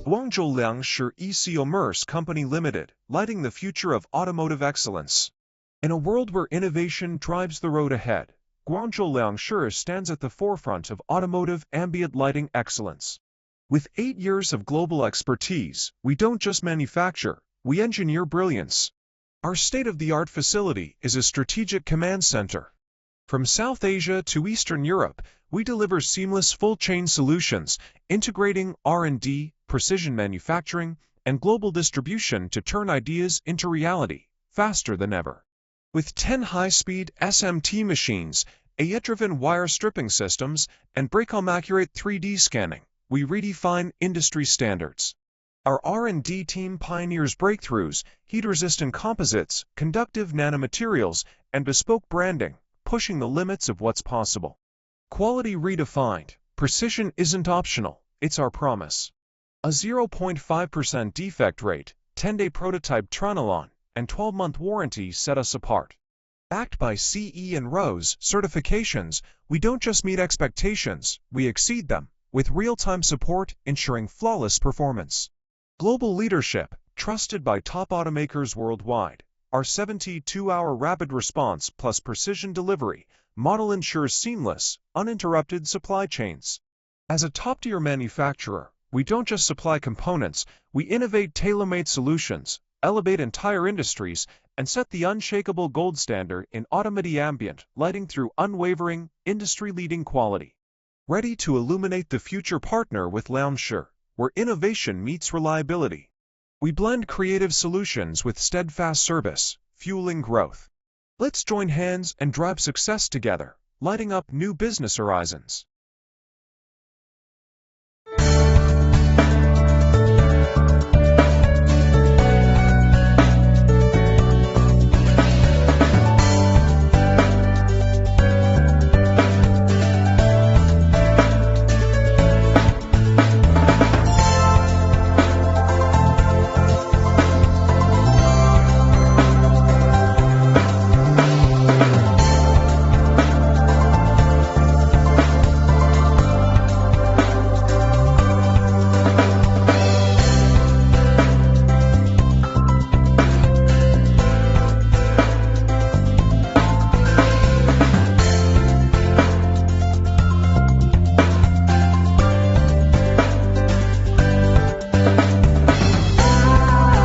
Guangzhou Liangshi E-commerce Company Limited, lighting the future of automotive excellence. In a world where innovation drives the road ahead, Guangzhou Liangshi stands at the forefront of automotive ambient lighting excellence. With 8 years of global expertise, we don't just manufacture, we engineer brilliance. Our state-of-the-art facility is a strategic command center. From South Asia to Eastern Europe, we deliver seamless full-chain solutions, integrating R&D, precision manufacturing, and global distribution to turn ideas into reality, faster than ever. With 10 high-speed SMT machines, AI-driven wire stripping systems, and Bracom-accurate 3D scanning, we redefine industry standards. Our R&D team pioneers breakthroughs, heat-resistant composites, conductive nanomaterials, and bespoke branding, pushing the limits of what's possible. Quality redefined, precision isn't optional, it's our promise. A 0.5% defect rate, 10-day prototype Tronalon, and 12-month warranty set us apart. Backed by CE and RoHS certifications, we don't just meet expectations, we exceed them, with real-time support ensuring flawless performance. Global leadership, trusted by top automakers worldwide. Our 72-hour rapid response plus precision delivery model ensures seamless, uninterrupted supply chains. As a top-tier manufacturer, we don't just supply components, we innovate tailor-made solutions, elevate entire industries, and set the unshakable gold standard in automotive ambient lighting through unwavering, industry-leading quality. Ready to illuminate the future, partner with Liangshi, where innovation meets reliability. We blend creative solutions with steadfast service, fueling growth. Let's join hands and drive success together, lighting up new business horizons.